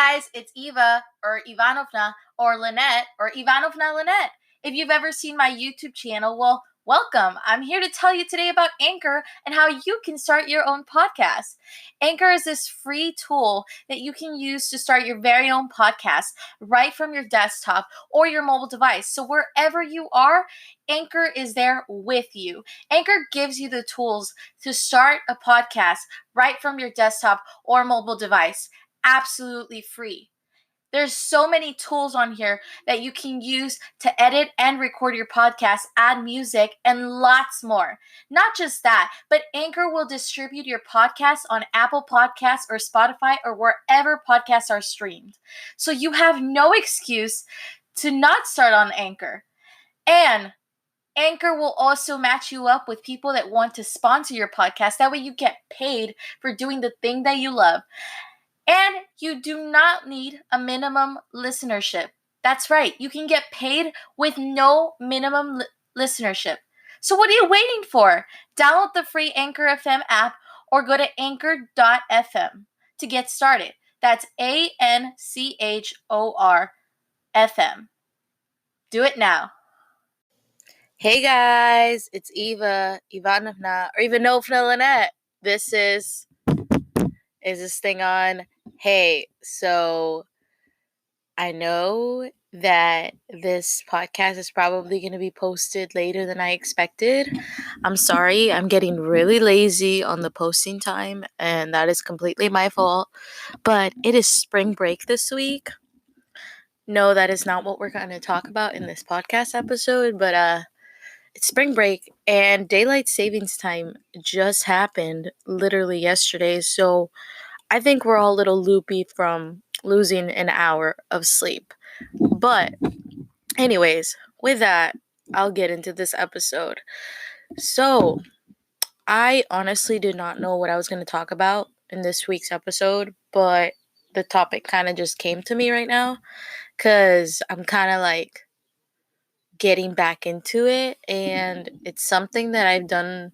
guys, it's Eva or Ivanovna or Lynette or Ivanovna Lynette. If you've ever seen my YouTube channel, well, welcome. I'm here to tell you today about Anchor and how you can start your own podcast. Anchor is this free tool that you can use to start your very own podcast right from your desktop or your mobile device. So wherever you are, Anchor is there with you. Anchor gives you the tools to start a podcast right from your desktop or mobile device, absolutely free. There's so many tools on here that you can use to edit and record your podcast, add music, and lots more. Not just that, but Anchor will distribute your podcast on Apple Podcasts or Spotify or wherever podcasts are streamed. So you have no excuse to not start on Anchor. And Anchor will also match you up with people that want to sponsor your podcast. That way you get paid for doing the thing that you love. And you do not need a minimum listenership. That's right. You can get paid with no minimum listenership. So what are you waiting for? Download the free Anchor FM app or go to anchor.fm to get started. That's ANCHOR FM. Do it now. Hey guys, it's Eva, Ivanovna, or Ivanovna Lynette. This is this thing on? Hey, so I know that this podcast is probably going to be posted later than I expected. I'm sorry, I'm getting really lazy on the posting time, and that is completely my fault. But it is spring break this week. No, that is not what we're going to talk about in this podcast episode, but it's spring break and daylight savings time just happened literally yesterday. So I think we're all a little loopy from losing an hour of sleep. But anyways, with that, I'll get into this episode. So I honestly did not know what I was going to talk about in this week's episode, but the topic kind of just came to me right now because I'm kind of like getting back into it, and it's something that I've done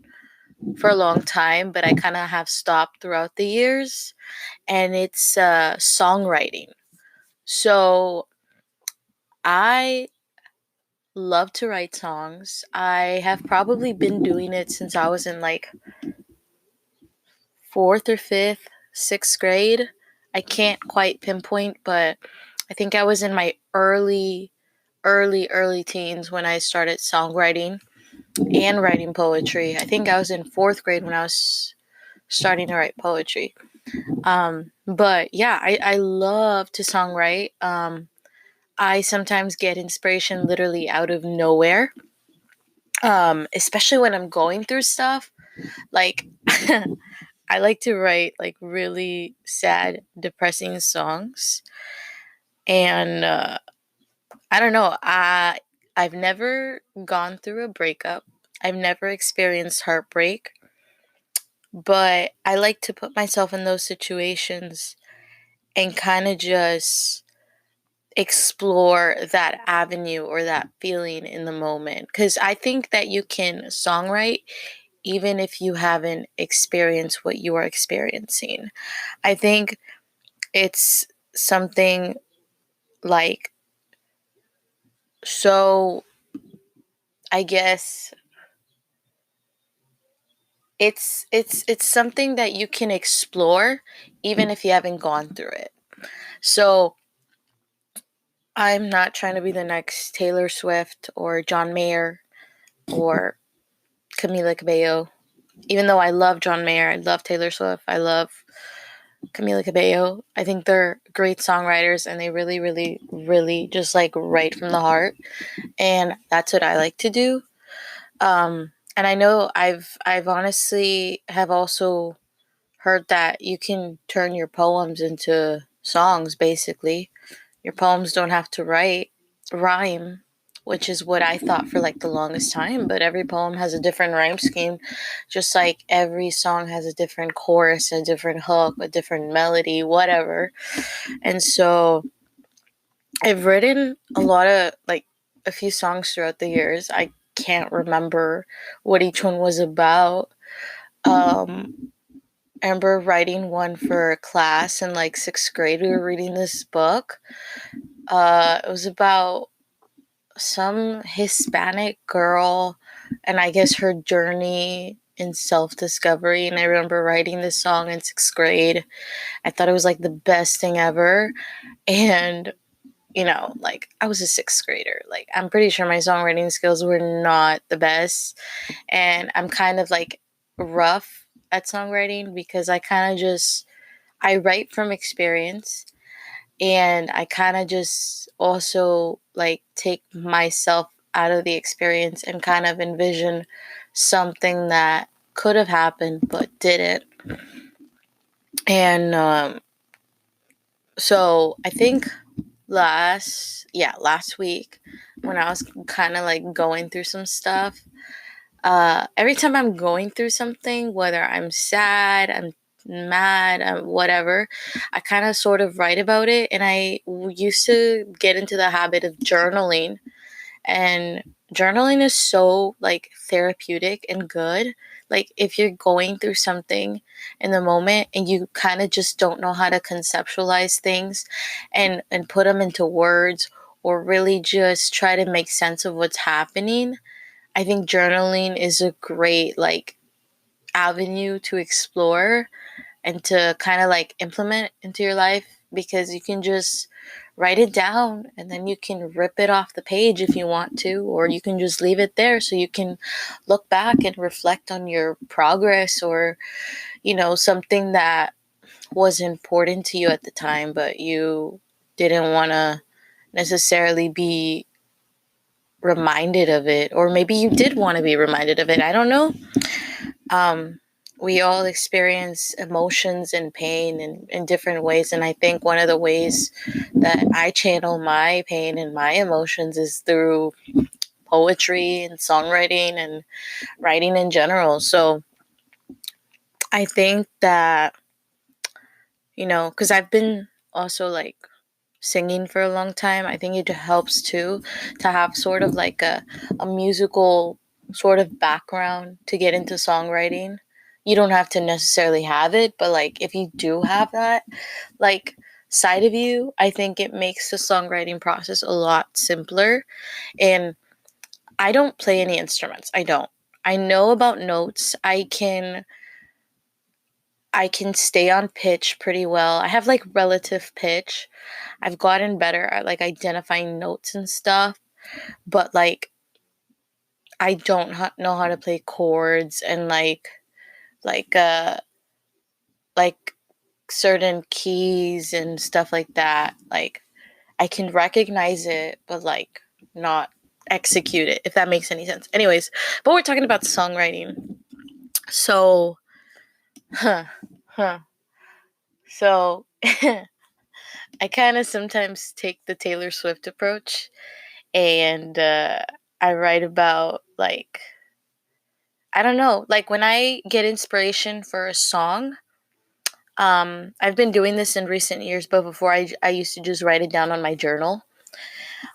for a long time, but I kind of have stopped throughout the years, and it's songwriting. So I love to write songs. I have probably been doing it since I was in like 4th or 5th, 6th grade. I can't quite pinpoint, but I think I was in my early teens when I started songwriting and writing poetry. I think I was in 4th grade when I was starting to write poetry. But yeah, I love to songwrite. I sometimes get inspiration literally out of nowhere. Especially when I'm going through stuff. Like I like to write like really sad, depressing songs. And I don't know, I've never gone through a breakup. I've never experienced heartbreak. But I like to put myself in those situations and kind of just explore that avenue or that feeling in the moment. Because I think that you can songwrite even if you haven't experienced what you are experiencing. I think it's something like, so I guess it's something that you can explore even if you haven't gone through it. So I'm not trying to be the next Taylor Swift or John Mayer or Camila Cabello. Even though I love John Mayer, I love Taylor Swift, I love Camila Cabello. I think they're great songwriters and they really, really, really just like write from the heart. And that's what I like to do. And I know I've honestly have also heard that you can turn your poems into songs, basically. Your poems don't have to rhyme, which is what I thought for like the longest time, but every poem has a different rhyme scheme, just like every song has a different chorus, a different hook, a different melody, whatever. And so I've written a few songs throughout the years. I can't remember what each one was about. I remember writing one for a class in like 6th grade. We were reading this book. It was about some Hispanic girl and I guess her journey in self-discovery. And I remember writing this song in 6th grade. I thought it was like the best thing ever. And, like I was a 6th grader. Like I'm pretty sure my songwriting skills were not the best. And I'm kind of like rough at songwriting because I write from experience, and I kind of just also like take myself out of the experience and kind of envision something that could have happened but didn't. And so I think last week when I was kind of like going through some stuff, every time I'm going through something, whether I'm sad, I'm mad, whatever, I kind of sort of write about it. And I used to get into the habit of journaling. And journaling is so like therapeutic and good. Like if you're going through something in the moment and you kind of just don't know how to conceptualize things and put them into words, or really just try to make sense of what's happening, I think journaling is a great like avenue to explore and to kind of like implement into your life, because you can just write it down and then you can rip it off the page if you want to, or you can just leave it there so you can look back and reflect on your progress, or something that was important to you at the time but you didn't want to necessarily be reminded of it, or maybe you did want to be reminded of it. I don't know. We all experience emotions and pain in different ways, and I think one of the ways that I channel my pain and my emotions is through poetry and songwriting and writing in general. So I think that, because I've been also like singing for a long time, I think it helps too to have sort of like a musical sort of background to get into songwriting. You don't have to necessarily have it, but like if you do have that like side of you, I think it makes the songwriting process a lot simpler. And I don't play any instruments. I don't. I know about notes. I can stay on pitch pretty well. I have like relative pitch. I've gotten better at like identifying notes and stuff, but like I don't know how to play chords and like uh like certain keys and stuff like that. Like I can recognize it, but like not execute it, if that makes any sense. Anyways, but we're talking about songwriting. So, huh, huh. So I kind of sometimes take the Taylor Swift approach, and I write about like, I don't know, like when I get inspiration for a song. I've been doing this in recent years, but before I used to just write it down on my journal.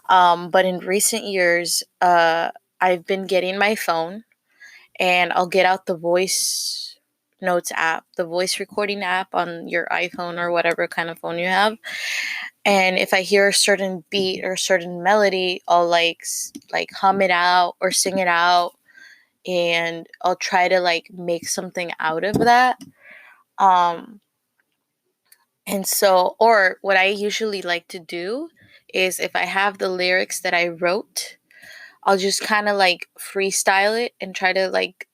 But in recent years, I've been getting my phone, and I'll get out the voice notes app, the voice recording app on your iPhone or whatever kind of phone you have. And if I hear a certain beat or a certain melody, I'll like hum it out or sing it out, and I'll try to like make something out of that. Um, and so, or what I usually like to do is if I have the lyrics that I wrote, I'll just kind of like freestyle it and try to like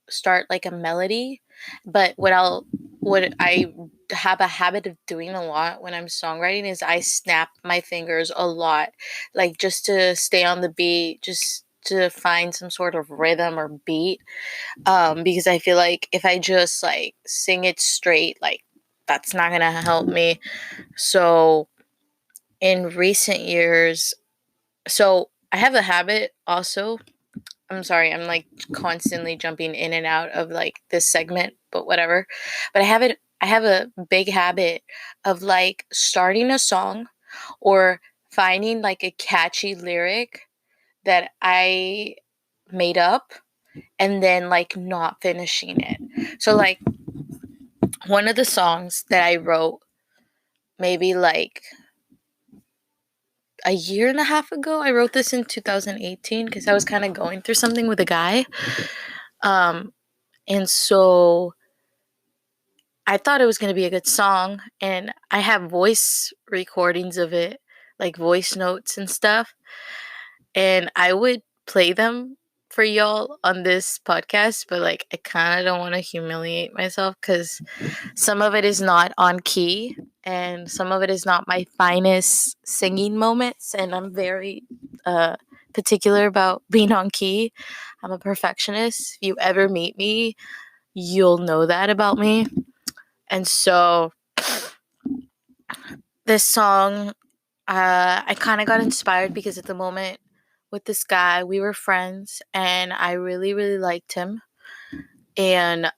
start like a melody. But what I have a habit of doing a lot when I'm songwriting is I snap my fingers a lot, like just to stay on the beat, just to find some sort of rhythm or beat. Because I feel like if I just like sing it straight, like that's not gonna help me. So in recent years, so I have a habit also. I'm sorry, I'm like constantly jumping in and out of like this segment, but whatever. But I have a big habit of like starting a song or finding like a catchy lyric that I made up and then like not finishing it. So like one of the songs that I wrote maybe like a year and a half ago. I wrote this in 2018 because I was kind of going through something with a guy. And so I thought it was going to be a good song, and I have voice recordings of it, like voice notes and stuff, and I would play them for y'all on this podcast, but like I kind of don't want to humiliate myself because some of it is not on key and some of it is not my finest singing moments, and I'm very particular about being on key. I'm a perfectionist. If you ever meet me, you'll know that about me. And so this song, I kind of got inspired because at the moment with this guy, we were friends and I really, really liked him. And,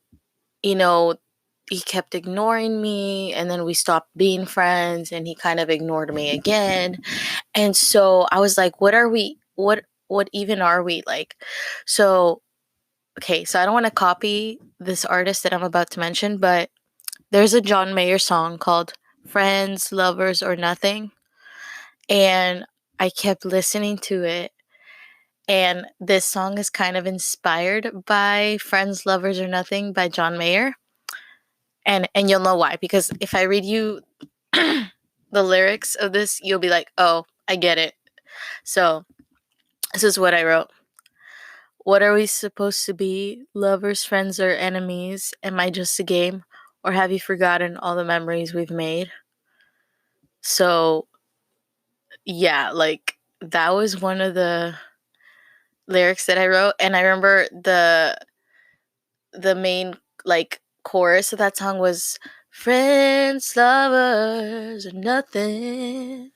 you know, he kept ignoring me, and then we stopped being friends and he kind of ignored me again. And so I was like, what are we? What even are we like? So, okay, so I don't want to copy this artist that I'm about to mention, but there's a John Mayer song called Friends, Lovers, or Nothing. And I kept listening to it. And this song is kind of inspired by Friends, Lovers, or Nothing by John Mayer. And you'll know why. Because if I read you the lyrics of this, you'll be like, oh, I get it. So this is what I wrote. What are we supposed to be? Lovers, friends, or enemies? Am I just a game? Or have you forgotten all the memories we've made? So, yeah, like that was one of the lyrics that I wrote. And I remember the main like chorus of that song was friends, lovers, or nothing.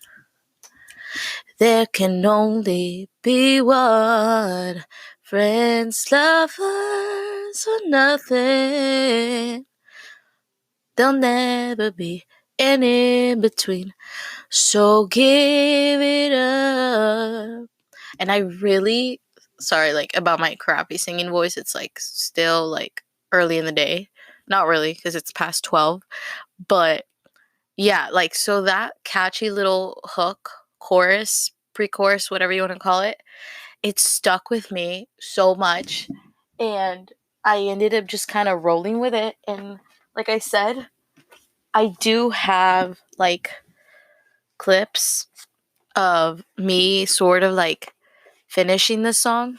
There can only be one. Friends, lovers, or nothing. There'll never be any in between. So give it up. And I really, sorry, like about my crappy singing voice. It's like still like early in the day. Not really, because it's past 12. But yeah, like so that catchy little hook, chorus, pre chorus, whatever you want to call it, it stuck with me so much. And I ended up just kind of rolling with it. And like I said, I do have like clips of me sort of like finishing the song.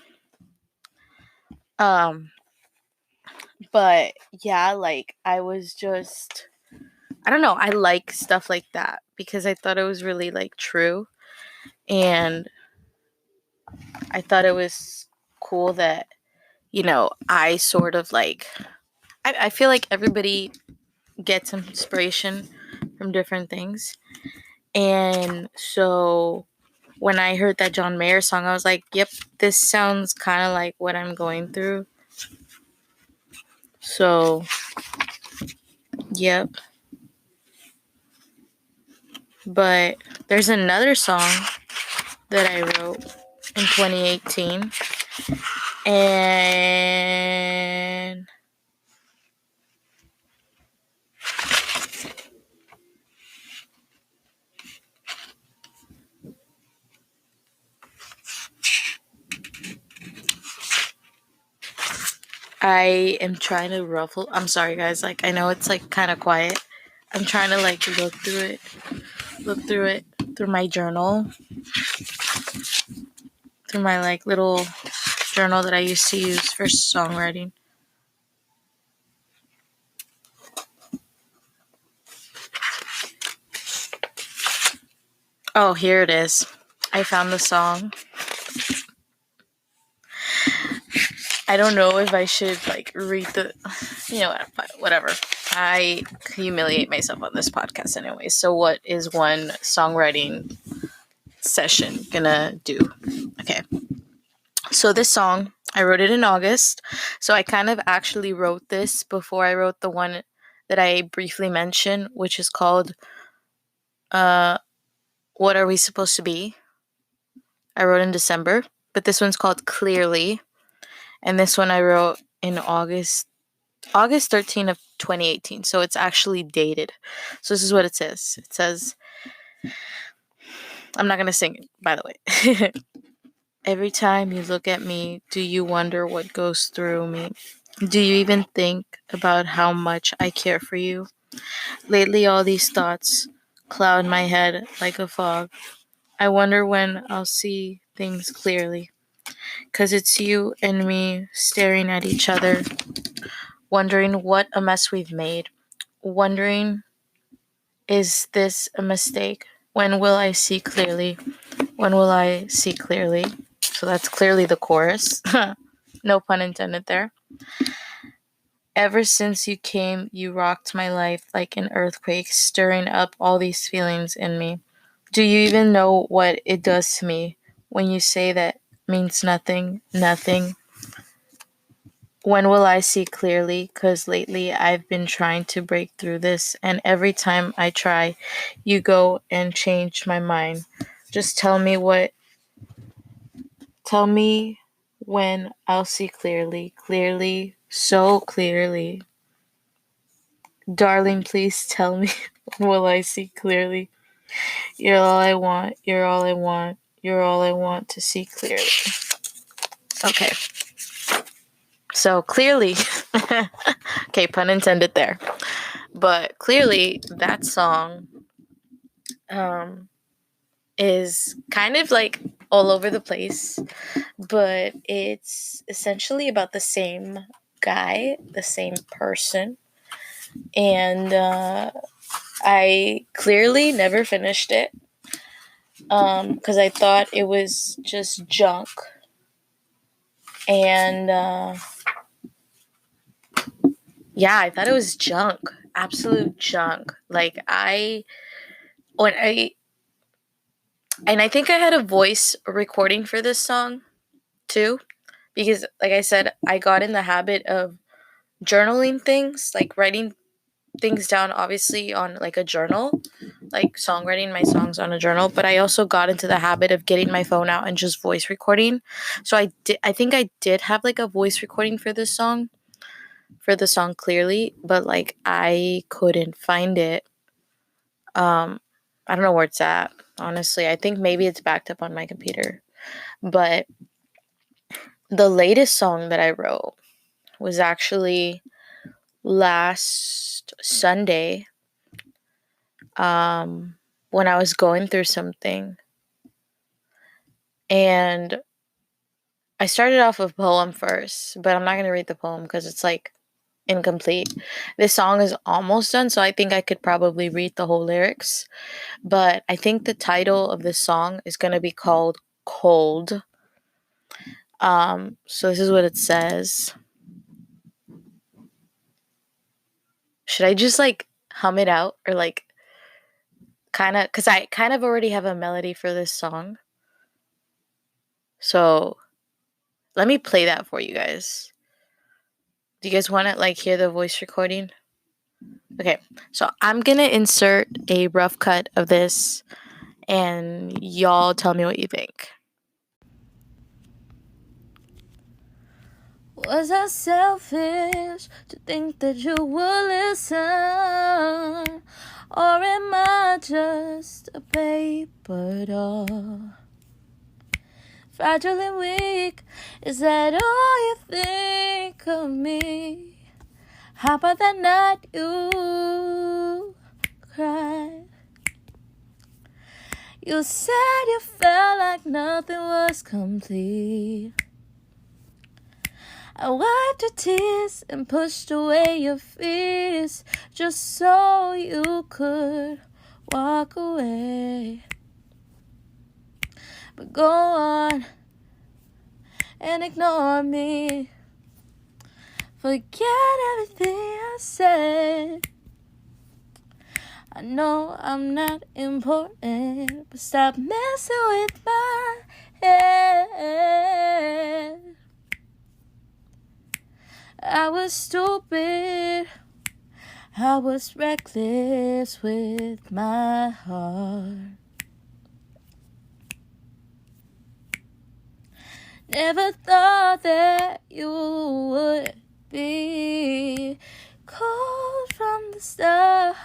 But yeah, like I was just, I don't know, I like stuff like that because I thought it was really like true, and I thought it was cool that, you know, I sort of like, I feel like everybody gets inspiration from different things. And so when I heard that John Mayer song, I was like, yep, this sounds kind of like what I'm going through. So, yep. But there's another song that I wrote in 2018. And I am trying to ruffle. I'm sorry, guys. Like, I know it's like kind of quiet. I'm trying to like look through it through my journal, through my like little journal that I used to use for songwriting. Oh, here it is. I found the song. I don't know if I should like read the, you know what, whatever. I humiliate myself on this podcast anyway. So what is one songwriting session gonna do? Okay. So this song, I wrote it in August. So I kind of actually wrote this before I wrote the one that I briefly mentioned, which is called What Are We Supposed to Be? I wrote in December, but this one's called Clearly. And this one I wrote in August August 13th of 2018. So it's actually dated. So this is what it says. It says, I'm not going to sing it, by the way. Every time you look at me, do you wonder what goes through me? Do you even think about how much I care for you? Lately, all these thoughts cloud my head like a fog. I wonder when I'll see things clearly. 'Cause it's you and me staring at each other, wondering what a mess we've made. Wondering, is this a mistake? When will I see clearly? When will I see clearly? So that's clearly the chorus. No pun intended there. Ever since you came, you rocked my life like an earthquake, stirring up all these feelings in me. Do you even know what it does to me when you say that means nothing, nothing? When will I see clearly? 'Cause lately I've been trying to break through this, and every time I try, you go and change my mind. Just tell me when I'll see clearly, clearly, so clearly. Darling, please tell me when will I see clearly. You're all I want, you're all I want, you're all I want to see clearly. Okay. So clearly, okay, pun intended there. But clearly, that song is kind of like all over the place, but it's essentially about the same guy, the same person. And I clearly never finished it because I thought it was just junk. And yeah, I thought it was junk, absolute junk. Like when I and I think I had a voice recording for this song too, because like I said, I got in the habit of journaling things, like writing things down, obviously on like a journal, like songwriting my songs on a journal, but I also got into the habit of getting my phone out and just voice recording. So I think I did have like a voice recording for this song, for the song Clearly, but like I couldn't find it. I don't know where it's at, honestly. I think maybe it's backed up on my computer. But the latest song that I wrote was actually last Sunday, when I was going through something. And I started off with a poem first, but I'm not going to read the poem because it's like incomplete. This song is almost done, so I think I could probably read the whole lyrics. But I think the title of this song is going to be called Cold. So this is what it says. Should I just like hum it out or like kind of, because I kind of already have a melody for this song. So let me play that for you guys. Do you guys want to like hear the voice recording? Okay, so I'm gonna insert a rough cut of this and y'all tell me what you think. Was I selfish to think that you would listen? Or am I just a paper doll? Fragile and weak, is that all you think of me? How about that night you cried? You said you felt like nothing was complete. I wiped your tears and pushed away your fears just so you could walk away. But go on and ignore me. Forget everything I said. I know I'm not important, but stop messing with my head. I was stupid, I was reckless with my heart. Never thought that you would be cold from the start.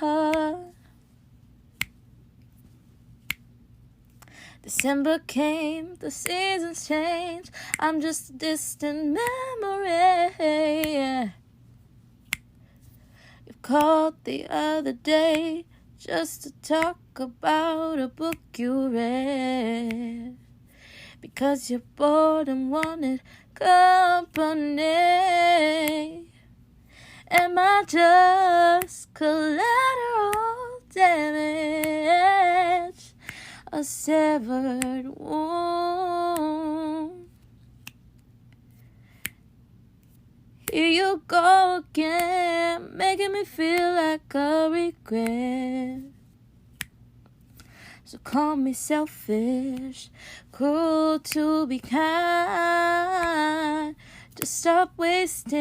December came, the seasons changed. I'm just a distant memory. You called the other day just to talk about a book you read, because you're bored and wanted company. Am I just collateral damage? A severed wound? Here you go again, making me feel like a regret. So call me selfish, cruel to be kind. Just stop wasting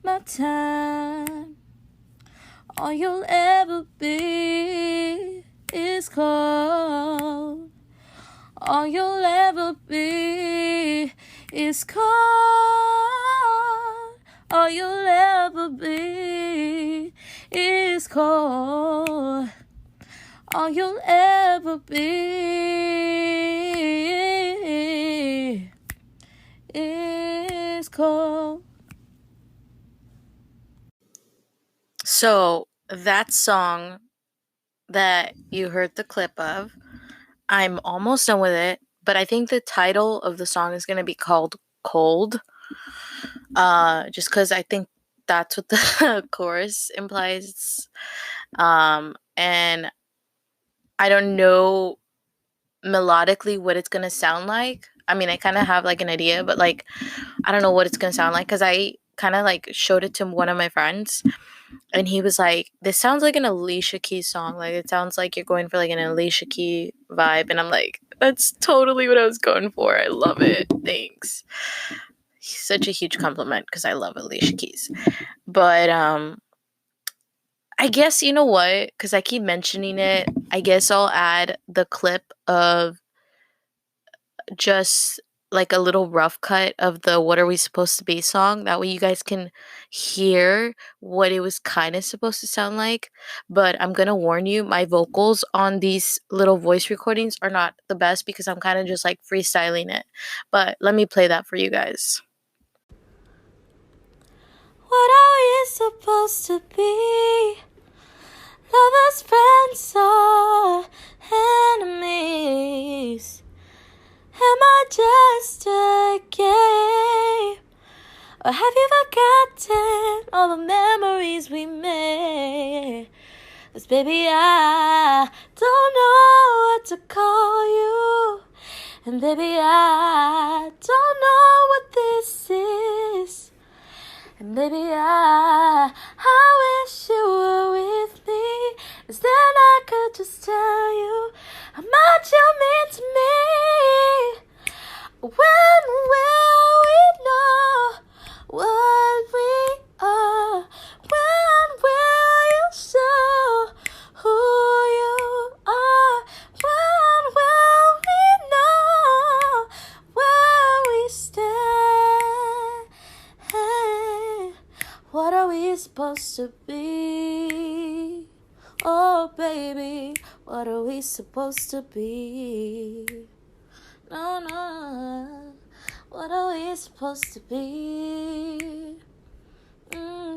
my time. All you'll ever be is cold. All you'll ever be is cold. All you'll ever be is cold. All you'll ever be is cold. So that song that you heard the clip of, I'm almost done with it, but I think the title of the song is going to be called Cold. Just because I think that's what the chorus implies. And I don't know melodically what it's going to sound like. I mean, I kind of have like an idea, but like, I don't know what it's going to sound like, because I kind of like showed it to one of my friends, and he was like, this sounds like an Alicia Keys song. Like, it sounds like you're going for like an Alicia Keys vibe. And I'm like, that's totally what I was going for. I love it. Thanks. Such a huge compliment, because I love Alicia Keys. But I guess, you know what? Because I keep mentioning it, I guess I'll add the clip of just like a little rough cut of the What Are We Supposed to Be song. That way you guys can hear what it was kind of supposed to sound like. But I'm going to warn you, my vocals on these little voice recordings are not the best, because I'm kind of just like freestyling it. But let me play that for you guys. What are we supposed to be? Lovers, friends, or enemies? Am I just a game? Or have you forgotten all the memories we made? 'Cause baby, I don't know what to call you. And baby, I don't know what this is. And baby, I wish you were with me, 'cause then I could just tell you how much you mean to me. When will we know what we are? When will you show who you are? When will we know where we stand? What are we supposed to be? Oh baby, what are we supposed to be? No, no, what are we supposed to be?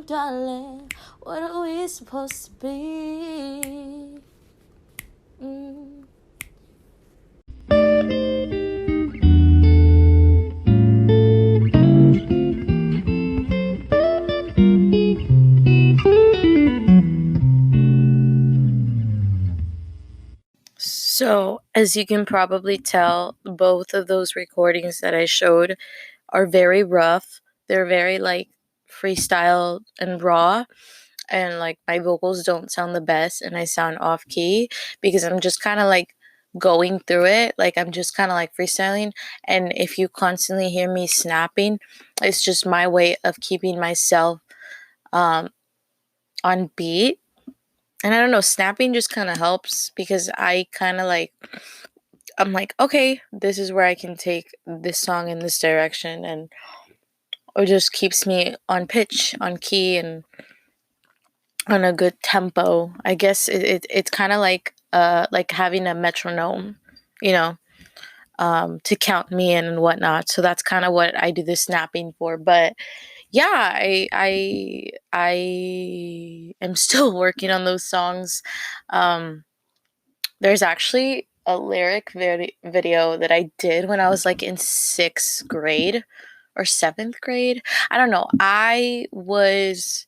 Darling, what are we supposed to be? So, as you can probably tell, both of those recordings that I showed are very rough. They're very like freestyle and raw, and like my vocals don't sound the best, and I sound off key because I'm just kind of like going through it. Like, I'm just kind of like freestyling, and if you constantly hear me snapping, it's just my way of keeping myself on beat. And I don't know, snapping just kind of helps, because I kind of like, I'm like, okay, this is where I can take this song in this direction, and or just keeps me on pitch, on key, and on a good tempo. I guess it's kind of like having a metronome, you know, to count me in and whatnot. So that's kind of what I do the snapping for. But yeah, I am still working on those songs. There's actually a lyric video that I did when I was like in 6th grade or 7th grade. I don't know. I was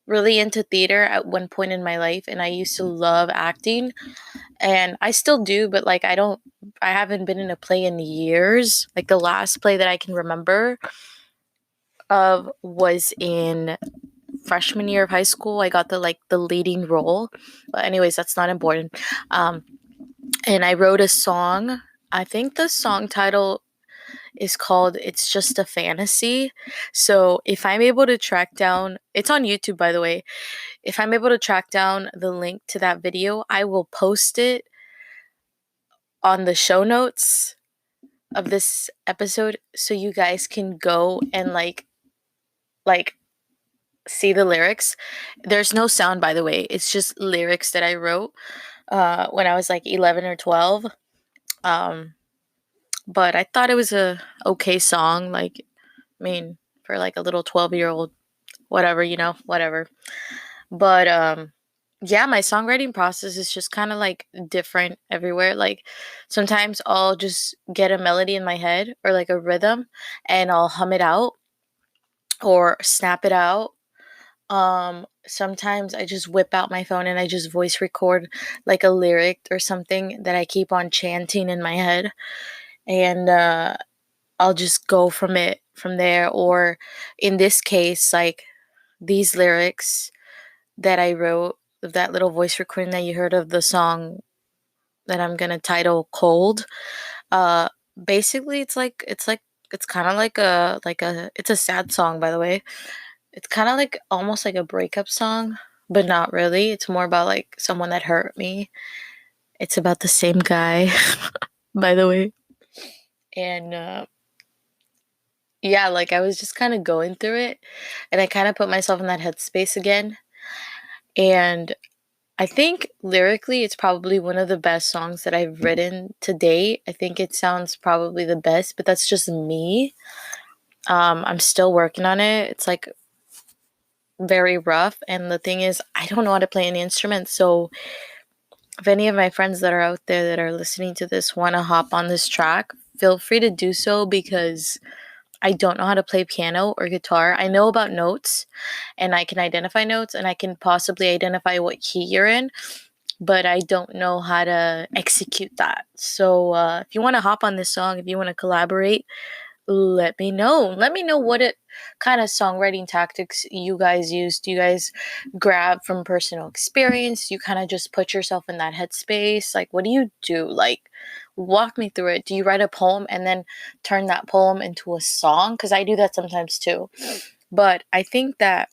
really into theater at one point in my life, and I used to love acting, and I still do, but like I haven't been in a play in years. Like the last play that I can remember of was in freshman year of high school. I got the leading role. But anyways, that's not important. And I wrote a song. I think the song title is called It's Just a Fantasy. So if I'm able to track down, it's on YouTube, by the way. If I'm able to track down the link to that video, I will post it on the show notes of this episode so you guys can go and like see the lyrics. There's no sound, by the way. It's just lyrics that I wrote when I was like 11 or 12. Um but I thought it was a okay song, like, I mean, for like a little 12-year-old, whatever, whatever. But yeah, my songwriting process is just kind of like different everywhere. Like sometimes I'll just get a melody in my head or like a rhythm and I'll hum it out or snap it out. Sometimes I just whip out my phone and I just voice record like a lyric or something that I keep on chanting in my head, and I'll just go from there. Or in this case, like these lyrics that I wrote, that little voice recording that you heard of the song that I'm gonna title Cold. Uh Basically it's kind of like a it's a sad song, by the way. It's kind of like almost like a breakup song, but not really. It's more about like someone that hurt me. It's about the same guy, by the way. And yeah, like I was just kind of going through it, and I kind of put myself in that headspace again. And I think lyrically, it's probably one of the best songs that I've written to date. I think it sounds probably the best, but that's just me. I'm still working on it. It's like very rough, and the thing is, I don't know how to play any instrument. So if any of my friends that are out there that are listening to this want to hop on this track, feel free to do so, because I don't know how to play piano or guitar. I know about notes and I can identify notes and I can possibly identify what key you're in, but I don't know how to execute that. So if you want to hop on this song, if you want to collaborate, let me know. Let me know what kind of songwriting tactics you guys use. Do you guys grab from personal experience? Do you kind of just put yourself in that headspace? Like, what do you do? Like, walk me through it. Do you write a poem and then turn that poem into a song? Because I do that sometimes too. But I think that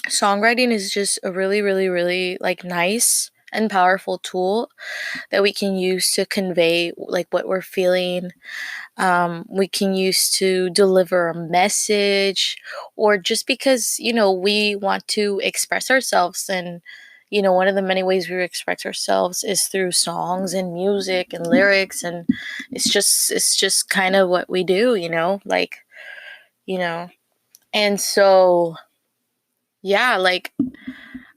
songwriting is just a really, really, really like nice and powerful tool that we can use to convey like what we're feeling. We can use to deliver a message, or just because, we want to express ourselves. And, one of the many ways we express ourselves is through songs and music and lyrics. And it's just kind of what we do, like, you know. And so, yeah, like,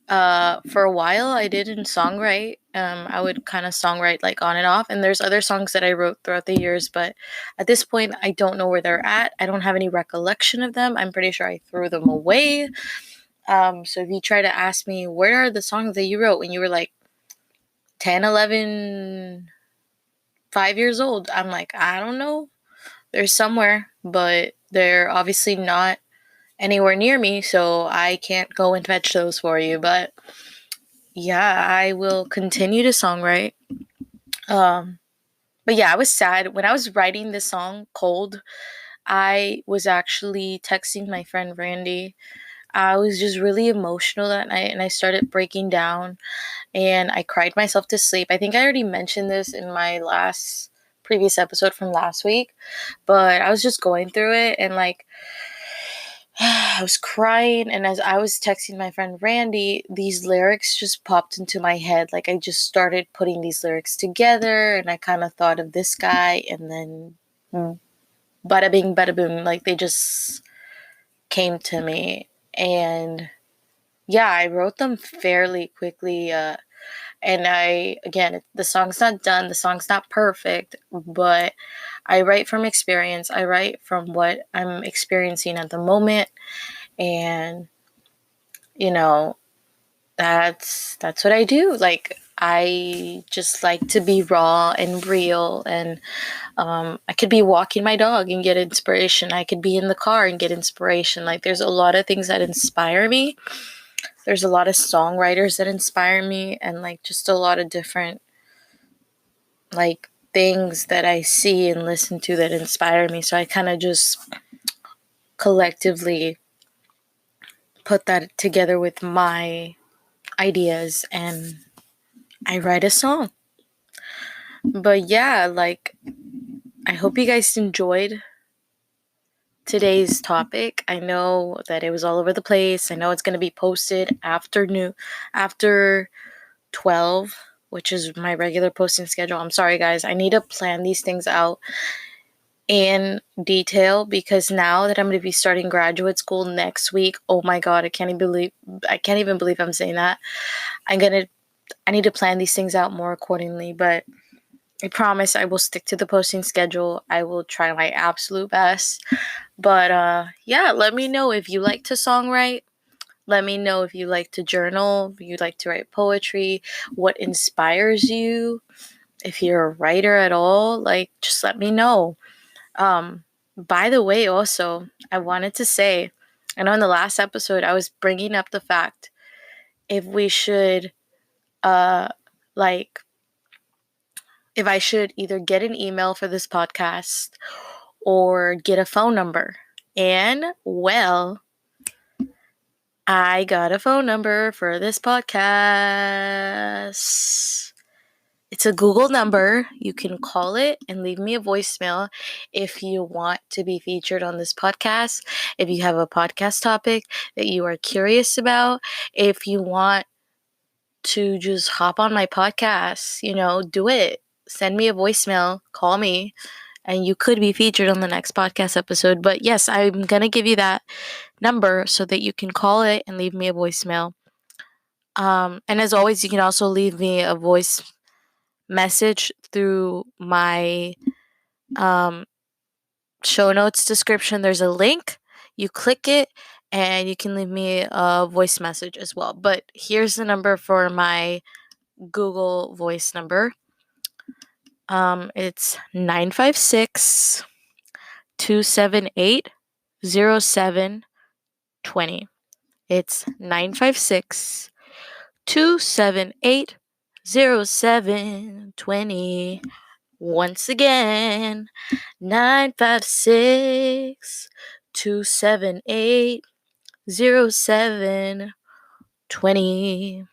for a while I didn't songwrite. I would kind of songwrite like on and off, and there's other songs that I wrote throughout the years, but at this point I don't know where they're at. I don't have any recollection of them. I'm pretty sure I threw them away. So if you try to ask me where are the songs that you wrote when you were like 10, 11, 5 years old, I'm like, I don't know. They're somewhere, but they're obviously not anywhere near me, so I can't go and fetch those for you. But yeah, I will continue to songwrite. Um, but yeah, I was sad when I was writing this song, Cold. I was actually texting my friend Randy. I was just really emotional that night, and I started breaking down, and I cried myself to sleep. I think I already mentioned this in my previous episode from last week, but I was just going through it, and like I was crying, and as I was texting my friend Randy, these lyrics just popped into my head. Like, I just started putting these lyrics together, and I kind of thought of this guy, and then bada bing, bada boom. Like, they just came to me. And yeah, I wrote them fairly quickly. And the song's not done, the song's not perfect, but I write from experience. I write from what I'm experiencing at the moment. And, you know, that's what I do. Like, I just like to be raw and real. And I could be walking my dog and get inspiration. I could be in the car and get inspiration. Like, there's a lot of things that inspire me. There's a lot of songwriters that inspire me, and like just a lot of different like things that I see and listen to that inspire me. So I kind of just collectively put that together with my ideas and I write a song. But yeah, like, I hope you guys enjoyed today's topic. I know that it was all over the place. I know it's going to be posted after 12, which is my regular posting schedule. I'm sorry, guys. I need to plan these things out in detail because now that I'm going to be starting graduate school next week, oh my god, I can't even believe I'm saying that. I need to plan these things out more accordingly, but I promise I will stick to the posting schedule. I will try my absolute best. But yeah, let me know if you like to songwrite. Let me know if you like to journal, if you like to write poetry, what inspires you. If you're a writer at all, like, just let me know. By the way, also, I wanted to say, I know in the last episode I was bringing up the fact if we should, like, if I should either get an email for this podcast or get a phone number. And, well, I got a phone number for this podcast. It's a Google number. You can call it and leave me a voicemail if you want to be featured on this podcast. If you have a podcast topic that you are curious about, if you want to just hop on my podcast, do it. Send me a voicemail, call me, and you could be featured on the next podcast episode. But yes, I'm going to give you that number so that you can call it and leave me a voicemail. And as always, you can also leave me a voice message through my show notes description. There's a link. You click it and you can leave me a voice message as well. But here's the number for my Google voice number. It's 956 278 0720. It's 956 278 0720. Once again, 956 278 0720.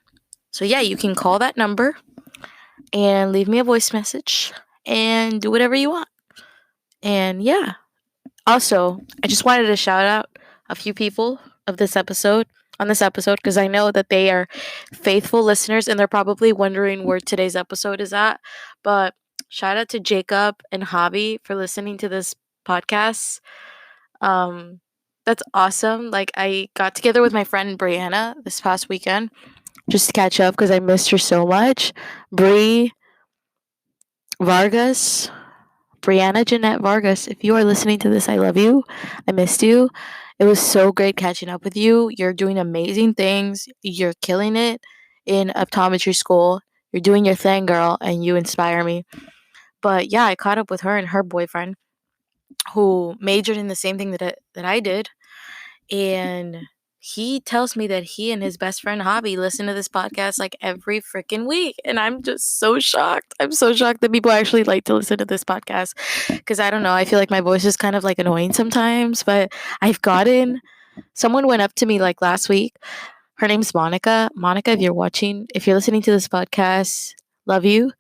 So yeah, you can call that number and leave me a voice message and do whatever you want. And yeah, also, I just wanted to shout out a few people on this episode because I know that they are faithful listeners and they're probably wondering where today's episode is at. But shout out to Jacob and Hobby for listening to this podcast. That's awesome. Like, I got together with my friend Brianna this past weekend just to catch up because I missed her so much. Brianna Jeanette Vargas, if you are listening to this, I love you. I missed you. It was so great catching up with you. You're doing amazing things. You're killing it in optometry school. You're doing your thing, girl, and you inspire me. But yeah, I caught up with her and her boyfriend who majored in the same thing that I did. And he tells me that he and his best friend Hobby listen to this podcast like every freaking week. And I'm just so shocked. I'm so shocked that people actually like to listen to this podcast. Because I don't know, I feel like my voice is kind of like annoying sometimes. But someone went up to me like last week. Her name's Monica. Monica, if you're listening to this podcast, love you.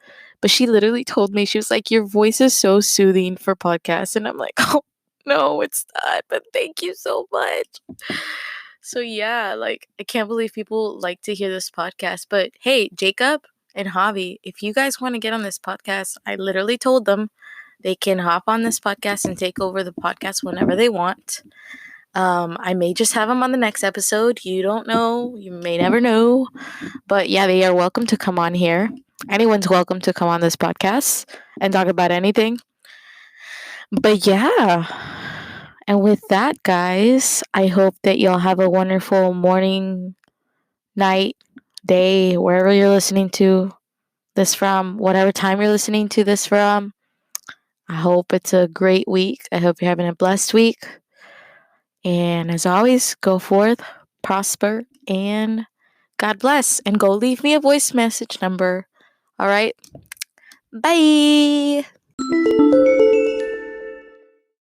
But she literally told me, she was like, your voice is so soothing for podcasts. And I'm like, oh No, it's not. But thank you so much. So yeah, like I can't believe people like to hear this podcast. But hey, Jacob and Javi, if you guys want to get on this podcast, I literally told them they can hop on this podcast and take over the podcast whenever they want. I may just have them on the next episode. You don't know. You may never know. But yeah, they are welcome to come on here. Anyone's welcome to come on this podcast and talk about anything. But yeah. And with that, guys, I hope that y'all have a wonderful morning, night, day, wherever you're listening to this from, whatever time you're listening to this from. I hope it's a great week. I hope you're having a blessed week. And as always, go forth, prosper, and God bless. And go leave me a voice message number. All right. Bye.